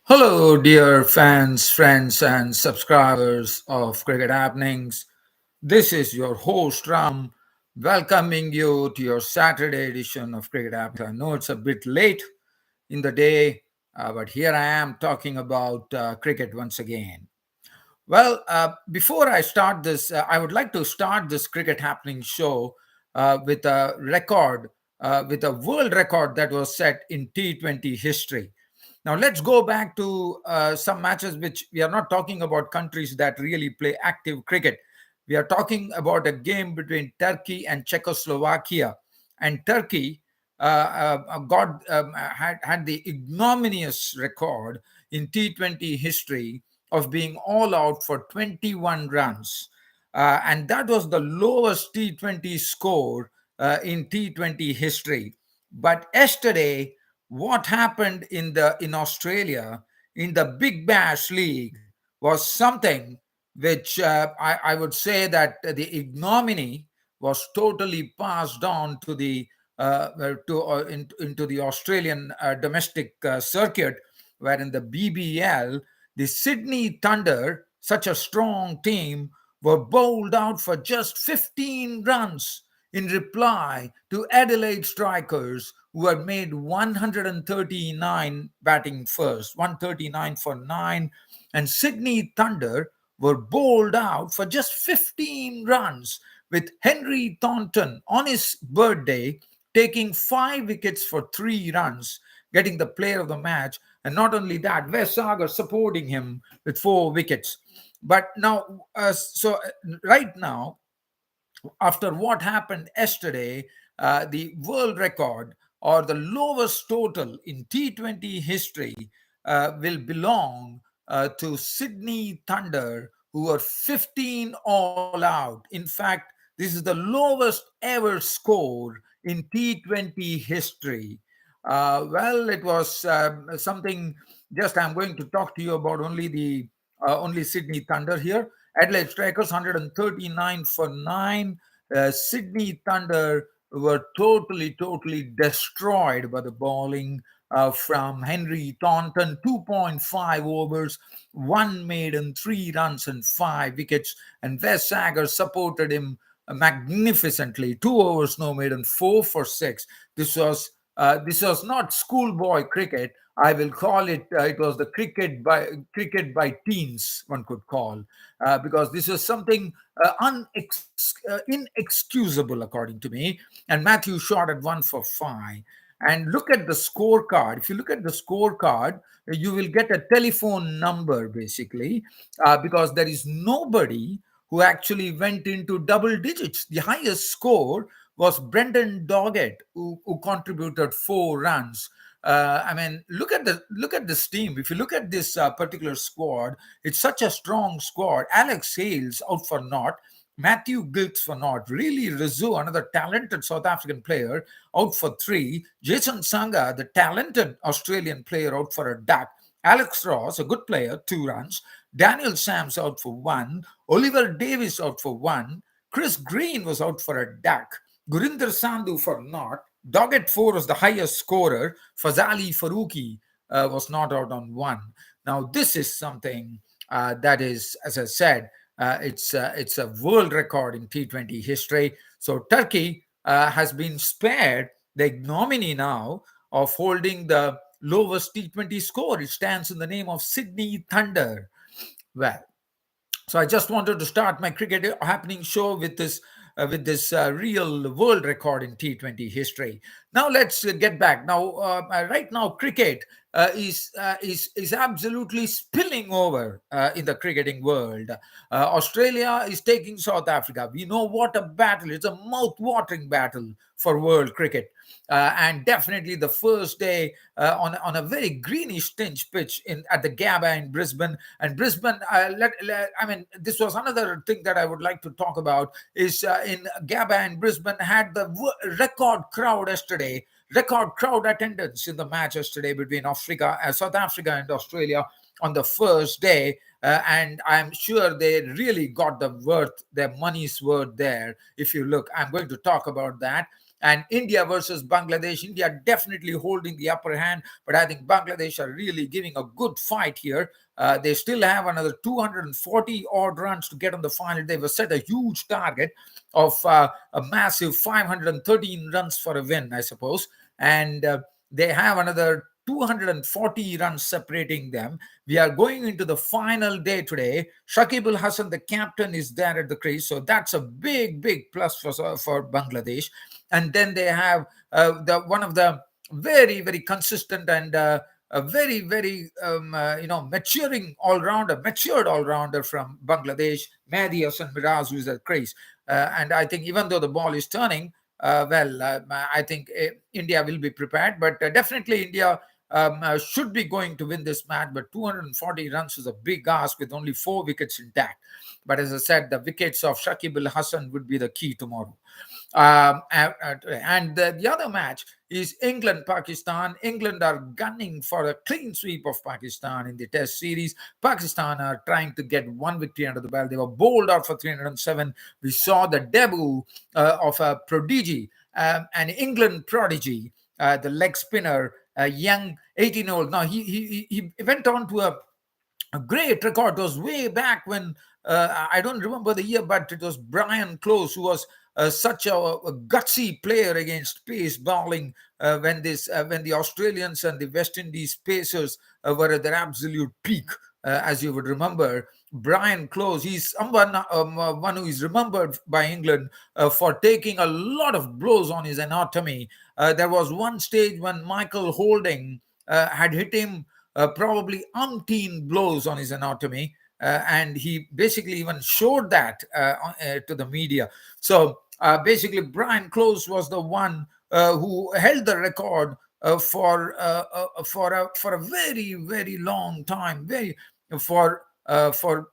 Hello, dear fans, friends, and subscribers of Cricket Happenings. This is your host Ram, welcoming you to your Saturday edition of Cricket Happenings. I know it's a bit late in the day, but here I am talking about cricket once again. Well, before I start this, I would like to start this Cricket Happening show with a record, with a world record that was set in T20 history. Now, let's go back to some matches which we are not talking about countries that really play active cricket. We are talking about a game between Turkey and Czechoslovakia. And Turkey had the ignominious record in T20 history of being all out for 21 runs. And that was the lowest T20 score in T20 history. But yesterday, what happened in Australia in the Big Bash League was something which I would say that the ignominy was totally passed on to into the Australian domestic circuit, where in the BBL the Sydney Thunder, such a strong team, were bowled out for just 15 runs in reply to Adelaide strikers who had made 139 batting first, 139 for 9, and Sydney Thunder were bowled out for just 15 runs, with Henry Thornton on his birthday taking 5 wickets for 3 runs, getting the player of the match. And not only that, Wes Sagar supporting him with 4 wickets. But now, right now, after what happened yesterday, the world record or the lowest total in T20 history will belong to Sydney Thunder, who were 15 all out. In fact, this is the lowest ever score in T20 history. Well, it was something. Just I'm going to talk to you about only Sydney Thunder here. Adelaide Strikers 139 for 9. Sydney Thunder were totally destroyed by the bowling from Henry Thornton. 2.5 overs, one maiden, 3 runs, and 5 wickets. And Wes Sagar supported him magnificently. 2 overs, no maiden, 4 for 6. This was not schoolboy cricket. I will call it. It was the cricket by teens, one could call, because this is something inexcusable according to me. And Matthew shot at 1 for 5. And look at the scorecard. If you look at the scorecard, you will get a telephone number basically, because there is nobody who actually went into double digits. The highest score was Brendan Doggett, who contributed 4 runs. I mean, look at this team. If you look at this particular squad, it's such a strong squad. Alex Hales out for naught. Matthew Gilks for naught. Really Rizzu, another talented South African player, out for 3. Jason Sangha, the talented Australian player, out for a duck. Alex Ross, a good player, 2 runs. Daniel Sams out for 1. Oliver Davis out for 1. Chris Green was out for a duck. Gurinder Sandhu for naught. Doggett 4 was the highest scorer. Fazali Faruqi was not out on 1. Now, this is something that is, as I said, it's a world record in T20 history. So Turkey has been spared the ignominy now of holding the lowest T20 score. It stands in the name of Sydney Thunder. Well, so I just wanted to start my cricket happening show with this real world record in T20 history. Now let's get back. Now, right now, cricket is absolutely spilling over in the cricketing world. Australia is taking South Africa. We know what a battle. It's a mouth-watering battle for world cricket. And definitely the first day on a very greenish tinge pitch at the Gabba in Brisbane. And Brisbane, I mean, this was another thing that I would like to talk about is in Gabba and Brisbane had the record crowd yesterday, record crowd attendance in the match yesterday between South Africa and Australia on the first day. And I'm sure they really got their money's worth there. If you look, I'm going to talk about that. And India versus Bangladesh, India definitely holding the upper hand, but I think Bangladesh are really giving a good fight here. They still have another 240 odd runs to get on the final. They were set a huge target of a massive 513 runs for a win, I suppose. And they have another 240 runs separating them. We are going into the final day today. Shakib Al Hasan, the captain, is there at the crease, so that's a big, big plus for Bangladesh. And then they have the one of the very, very consistent and a very, very matured all rounder from Bangladesh, Mehdi Hassan Miraz, who is at crease. And I think even though the ball is turning, I think India will be prepared, but definitely India should be going to win this match. But 240 runs is a big ask with only 4 wickets intact. But as I said, the wickets of Shakib Al Hasan would be the key tomorrow. And the other match is England Pakistan. England are gunning for a clean sweep of Pakistan in the Test series. Pakistan are trying to get one victory under the belt. They were bowled out for 307. We saw the debut of a prodigy, an England prodigy, the leg spinner, a young 18-year-old. Now he went on to a great record. It was way back when I don't remember the year, but it was Brian Close who was such a gutsy player against pace bowling when the Australians and the West Indies pacers were at their absolute peak. As you would remember, Brian Close, he's one who is remembered by England for taking a lot of blows on his anatomy. There was one stage when Michael Holding had hit him probably umpteen blows on his anatomy. And he basically even showed that to the media. So basically, Brian Close was the one who held the record for a very, very long time, for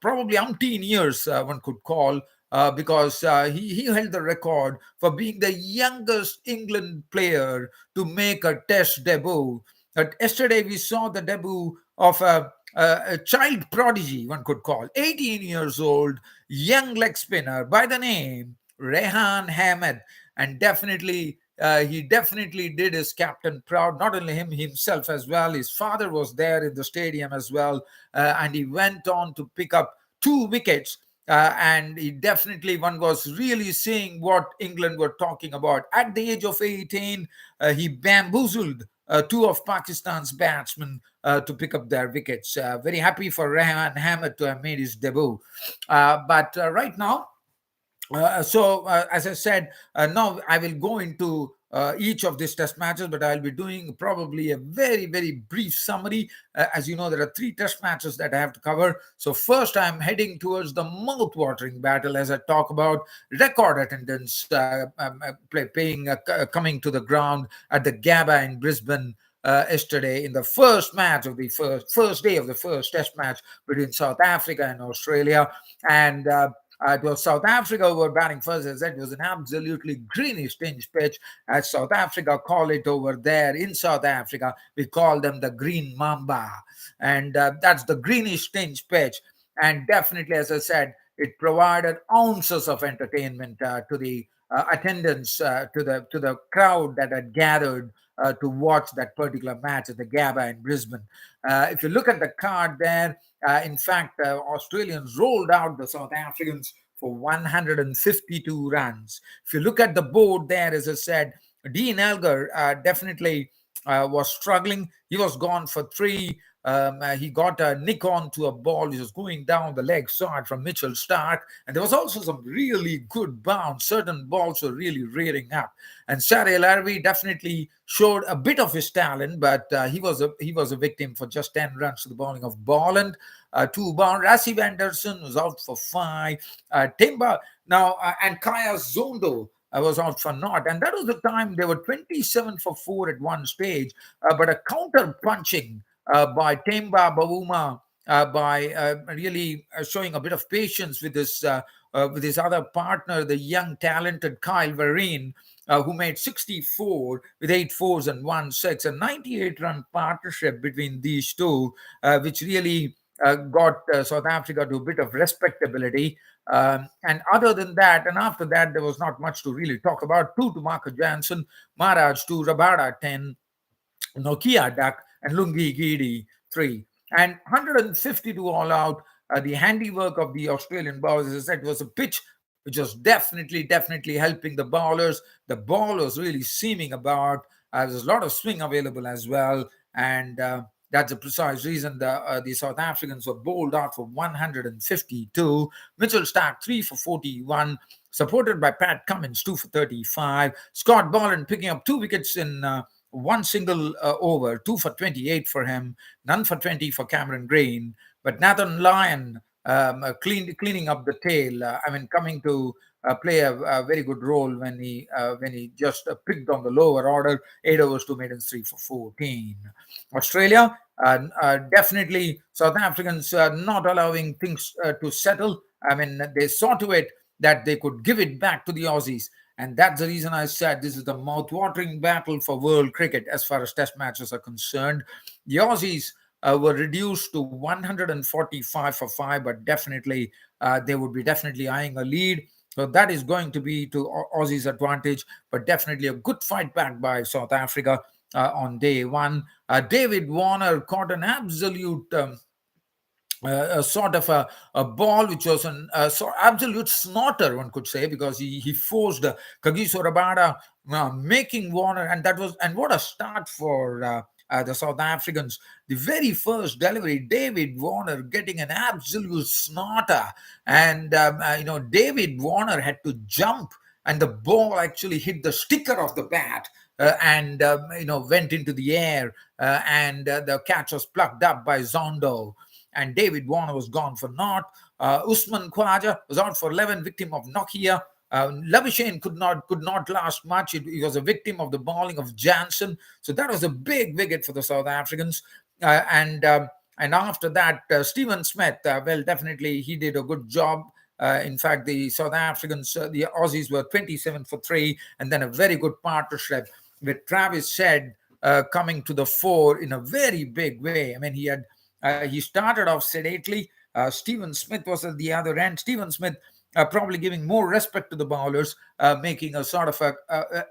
probably umpteen years, one could call. Because he held the record for being the youngest England player to make a Test debut. Yesterday, we saw the debut of a child prodigy, one could call, 18 years old, young leg spinner by the name Rehan Ahmed. And definitely, he definitely did his captain proud, not only him himself as well. His father was there in the stadium as well. And he went on to pick up 2 wickets. And he definitely, one was really seeing what England were talking about. At the age of 18, he bamboozled two of Pakistan's batsmen to pick up their wickets. Very happy for Rehan Ahmed to have made his debut. But right now, as I said, now I will go into each of these test matches, but I'll be doing probably a very, very brief summary. As you know, there are 3 test matches that I have to cover. So first, I'm heading towards the mouth-watering battle as I talk about record attendance coming to the ground at the Gabba in Brisbane yesterday in the first match of the first day of the first test match between South Africa and Australia. And it was South Africa who were batting first. As I said, it was an absolutely greenish tinge pitch, as South Africa call it over there in South Africa. We call them the Green Mamba. And that's the greenish tinge pitch. And definitely, as I said, it provided ounces of entertainment to the attendance, to the crowd that had gathered to watch that particular match at the Gabba in Brisbane. If you look at the card there, in fact, Australians rolled out the South Africans for 152 runs. If you look at the board there, as I said, Dean Elgar definitely was struggling. He was gone for 3. He got a nick on to a ball which was going down the leg side from Mitchell Stark. And there was also some really good bounce. Certain balls were really rearing up. And Shari Larvi definitely showed a bit of his talent, but he was a victim for just 10 runs to the bowling of Bolland. 2 bound. Rassie Anderson was out for 5. Timba now and Kaya Zondo was out for naught. And that was the time they were 27 for 4 at one stage. But a counter punching by Temba Bavuma by really showing a bit of patience with his other partner, the young talented Kyle Vereen, who made 64 with 8 fours and 1 6, a 98-run partnership between these two, which really got South Africa to a bit of respectability. And other than that, and after that, there was not much to really talk about. 2 to Marco Jansen, Maharaj 2, Rabada 10, Nokia duck, and Lungi Giri 3. And 152 all out. The handiwork of the Australian bowlers, as I said, was a pitch which was definitely helping the bowlers. The ball was really seaming about. There's a lot of swing available as well. And that's the precise reason the South Africans were bowled out for 152. Mitchell Starc 3 for 41, supported by Pat Cummins 2 for 35. Scott Boland picking up 2 wickets in one single over, 2 for 28 for him, none for 20 for Cameron Green. But Nathan Lyon cleaning up the tail. Coming to play a very good role when he just picked on the lower order. 8 overs, 2 maidens, 3 for 14. Australia, definitely South Africans not allowing things to settle. They saw to it that they could give it back to the Aussies. And that's the reason I said this is the mouth-watering battle for world cricket as far as test matches are concerned. The Aussies were reduced to 145 for 5, but definitely they would be definitely eyeing a lead. So that is going to be to Aussies' advantage, but definitely a good fight back by South Africa on day one. David Warner caught an absolute a sort of a ball which was an absolute snorter, one could say, because he forced Kagiso Rabada making Warner, and what a start for the South Africans. The very first delivery, David Warner getting an absolute snorter, and David Warner had to jump, and the ball actually hit the sticker of the bat. And went into the air, and the catch was plucked up by Zondo, and David Warner was gone for naught. Usman Khwaja was out for 11, victim of Nokia. Labuschagne could not last much. He was a victim of the bowling of Jansen. So that was a big wicket for the South Africans. And after that, Stephen Smith, well, definitely he did a good job. In fact, the South Africans, the Aussies were 27 for 3, and then a very good partnership with Travis Head coming to the fore in a very big way. He started off sedately. Stephen Smith was at the other end. Stephen Smith probably giving more respect to the bowlers, making a sort of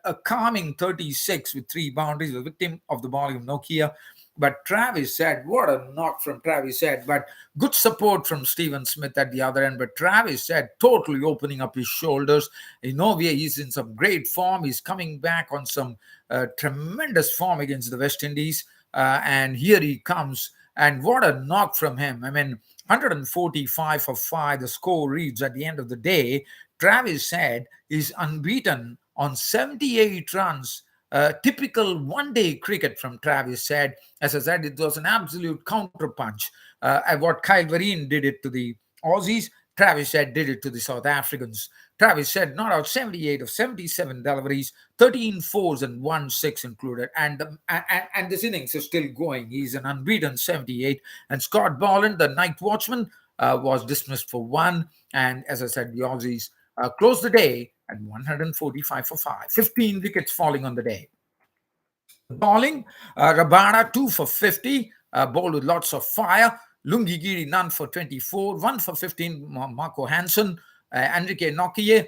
a calming 36 with 3 boundaries, a victim of the bowling of Nokia. But Travis Head, what a knock from Travis Head, but good support from Stephen Smith at the other end. But Travis Head totally opening up his shoulders. He's in some great form. He's coming back on some tremendous form against the West Indies. And here he comes. And what a knock from him. 145 for 5, the score reads at the end of the day. Travis Head is unbeaten on 78 runs. Typical one-day cricket from Travis Head. As I said, it was an absolute counterpunch. What Kyle Vereen did it to the Aussies, Travis Head did it to the South Africans. Travis Head not out 78 of 77 deliveries, 13 fours and 1 6 included. And this innings is still going. He's an unbeaten 78. And Scott Boland, the night watchman, was dismissed for 1. And as I said, the Aussies closed the day at 145 for 5. 15 wickets falling on the day. Bowling, Rabada 2 for 50, bowled with lots of fire. Lungigiri none for 24, 1 for 15, Marco Hansen. Enrique Nokia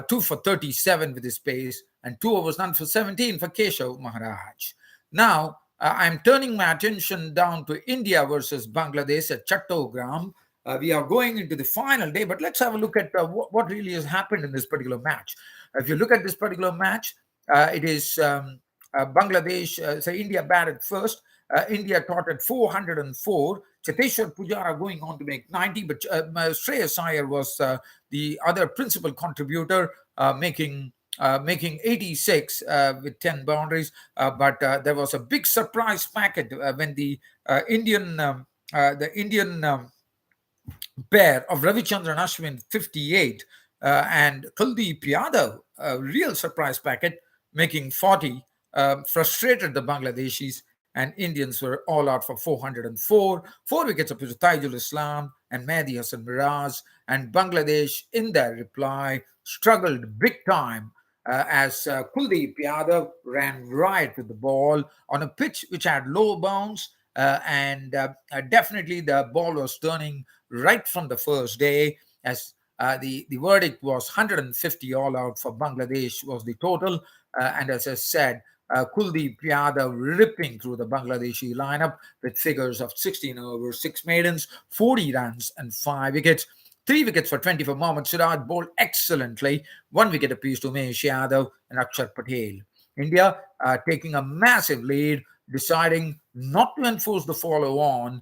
2 for 37 with his pace, and 2 overs none for 17 for Keshav Maharaj. Now, I'm turning my attention down to India versus Bangladesh at Chattogram. We are going into the final day, but let's have a look at what really has happened in this particular match. If you look at this particular match, it is Bangladesh, India batted first. India taught at 404. Cheteshwar Pujara going on to make 90, but Shreyas Iyer was the other principal contributor, making 86 with 10 boundaries. But there was a big surprise packet when the Indian pair of Ravichandran Ashwin 58 and Kuldeep Yadav, a real surprise packet, making 40, frustrated the Bangladeshis, and Indians were all out for 404. 4 wickets of Taijul Islam and Mehdi Hassan Miraz, and Bangladesh, in their reply, struggled big time as Kuldeep Yadav ran right with the ball on a pitch which had low bounce, and definitely the ball was turning right from the first day, as The verdict was 150 all out for Bangladesh was the total. And as I said, Kuldeep Yadav ripping through the Bangladeshi lineup with figures of 16 overs, 6 maidens, 40 runs, and 5 wickets. 3 wickets for 20 for Mohammad Siraj, bowled excellently. 1 wicket apiece to Umesh Yadav and Akshar Patel. India taking a massive lead, deciding not to enforce the follow on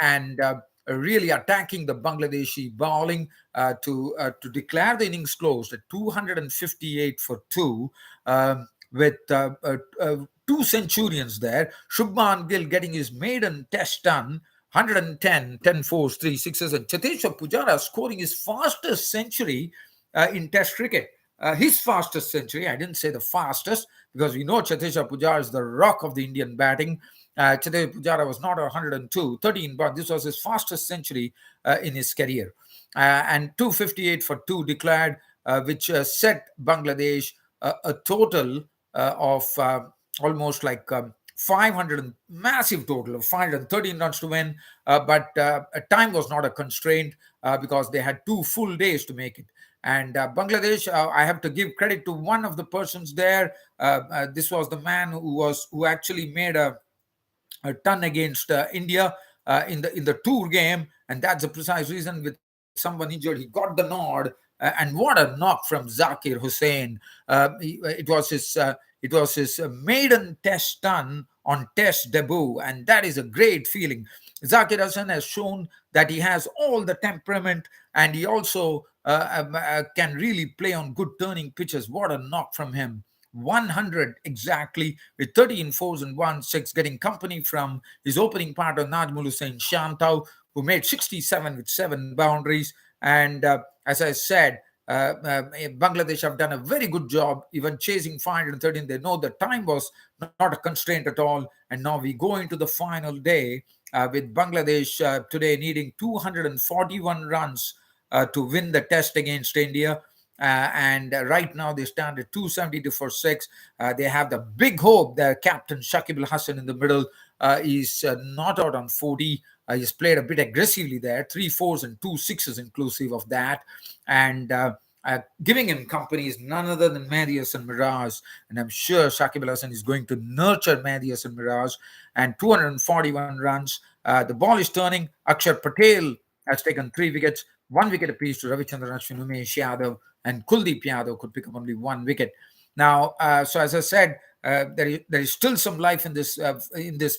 and really attacking the Bangladeshi bowling to declare the innings closed at 258 for 2. With 2 centurions there. Shubman Gill getting his maiden test done, 110, 10 fours, 3 sixes, and Cheteshwar Pujara scoring his fastest century in Test cricket. His fastest century, I didn't say the fastest, because we know Cheteshwar Pujara is the rock of the Indian batting. Cheteshwar Pujara was not 102, 13, but this was his fastest century in his career. And 258 for 2 declared, which set Bangladesh a total of almost like 500, massive total of 513 runs to win. But time was not a constraint because they had 2 full days to make it. And Bangladesh, I have to give credit to one of the persons there. This was the man who actually made a ton against India in the tour game, and that's the precise reason. With someone injured, he got the nod, and what a knock from Zakir Hussain! It was his maiden Test ton on Test debut, and that is a great feeling. Zakir Hussain has shown that he has all the temperament, and he also can really play on good turning pitches. What a knock from him! 100 exactly with 13 fours and 1 6, getting company from his opening partner Najmul Hussain Shantau, who made 67 with 7 boundaries. And as I said, Bangladesh have done a very good job even chasing 513. They know the time was not a constraint at all. And now we go into the final day with Bangladesh today needing 241 runs to win the test against India. And right now they stand at 272 for 6. They have the big hope that Captain Shakib Al Hassan in the middle is not out on 40. He's played a bit aggressively there, 3 fours and 2 sixes inclusive of that. And giving him company is none other than Mehdi Hassan Miraj. And I'm sure Shakib Al Hassan is going to nurture Mehdi Hassan Miraj. And 241 runs. The ball is turning. Akshar Patel has taken 3 wickets, 1 wicket apiece to Ravichandran Ashwin, Umesh Yadav, and Kuldeep Yadav could pick up only 1 wicket. Now, so as I said, there is still some life in this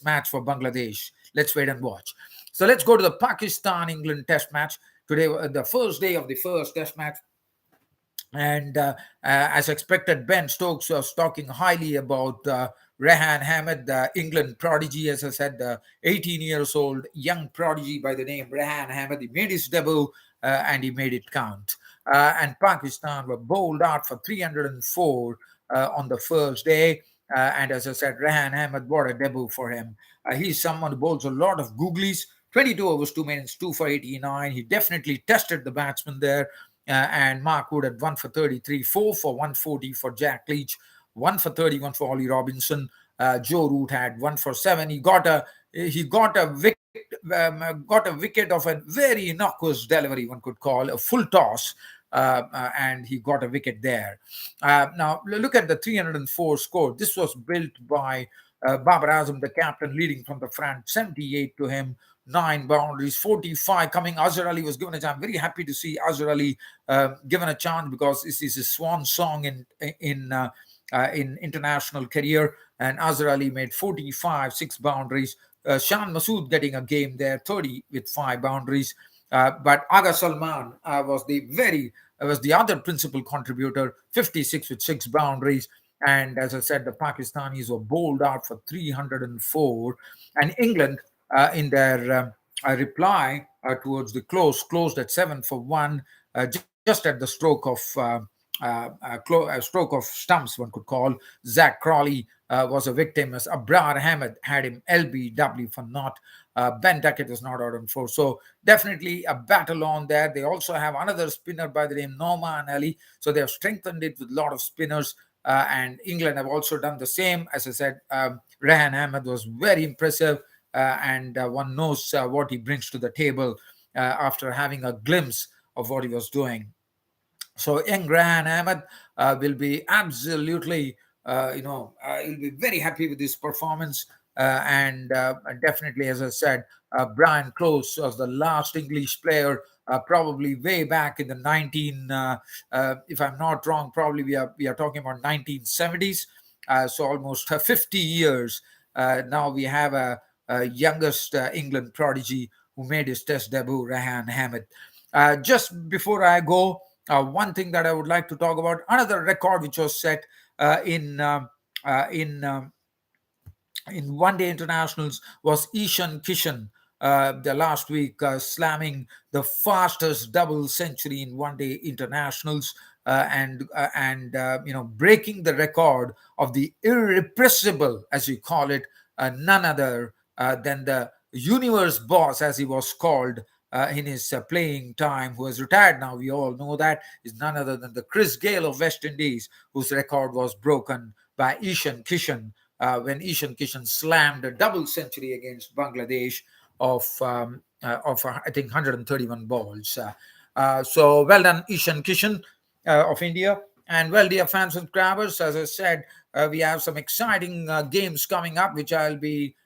match for Bangladesh. Let's wait and watch. So let's go to the Pakistan-England Test match today, the first day of the first Test match. And as expected, Ben Stokes was talking highly about Rehan Ahmed, the England prodigy, as I said, the 18 years old young prodigy by the name Rehan Ahmed. He made his debut and he made it count. And Pakistan were bowled out for 304 on the first day. And as I said, Rehan Ahmed, what a debut for him. He's someone who bowls a lot of googlies, 22 overs, 2 minutes, 2 for 89. He definitely tested the batsman there. And Mark Wood had 1 for 33, 4 for 140 for Jack Leach, 1 for 31 for Ollie Robinson. Joe Root had 1 for 7. He got a wicket of a very innocuous delivery, one could call a full toss. And he got a wicket there. Now, look at the 304 score. This was built by Babar Azam, the captain, leading from the front, 78 to him, 9 boundaries, 45 coming. Azhar Ali was given a chance. I'm very happy to see Azhar Ali given a chance because this is his swan song in international career. And Azhar Ali made 45, 6 boundaries. Shan Masood getting a game there, 30 with 5 boundaries. But Aga Salman was the other principal contributor, 56 with 6 boundaries. And as I said, the Pakistanis were bowled out for 304. And England, in their reply towards the closed at 7 for 1, just at the stroke of stumps, one could call. Zach Crawley was a victim as Abrar Ahmed had him LBW for not. Ben Duckett was not out on 4. So definitely a battle on there. They also have another spinner by the name Noman Ali. So they have strengthened it with a lot of spinners. And England have also done the same. As I said, Rehan Ahmed was very impressive. And one knows what he brings to the table after having a glimpse of what he was doing So young Rahan Ahmed will be absolutely, he'll be very happy with his performance. And definitely, as I said, Brian Close was the last English player, probably way back in the if I'm not wrong, probably we are talking about 1970s. So almost 50 years. Now we have a youngest England prodigy who made his Test debut, Rahan Ahmed. Just before I go, one thing that I would like to talk about, another record which was set uh, in um, in one day internationals was Ishan Kishan the last week, slamming the fastest double century in one day internationals, and breaking the record of the irrepressible, as you call it, none other than the universe boss, as he was called in his playing time, who has retired now. We all know that is none other than the Chris Gale of West Indies, whose record was broken by Ishan Kishan when Ishan Kishan slammed a double century against Bangladesh of I think 131 balls. So well done, Ishan Kishan of India. And well, dear fans and subscribers, as I said, we have some exciting games coming up, which I'll be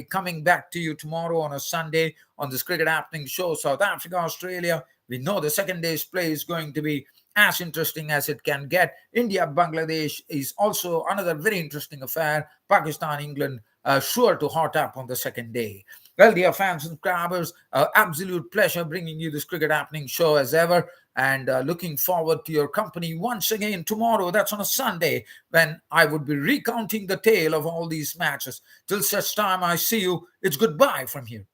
coming back to you tomorrow on a Sunday on this Cricket Happening Show. South Africa, Australia. We know the second day's play is going to be as interesting as it can get. India, Bangladesh is also another very interesting affair. Pakistan, England, sure to hot up on the second day. Well, dear fans and subscribers, absolute pleasure bringing you this Cricket Happening Show as ever. And looking forward to your company once again tomorrow. That's on a Sunday when I would be recounting the tale of all these matches. Till such time I see you, it's goodbye from here.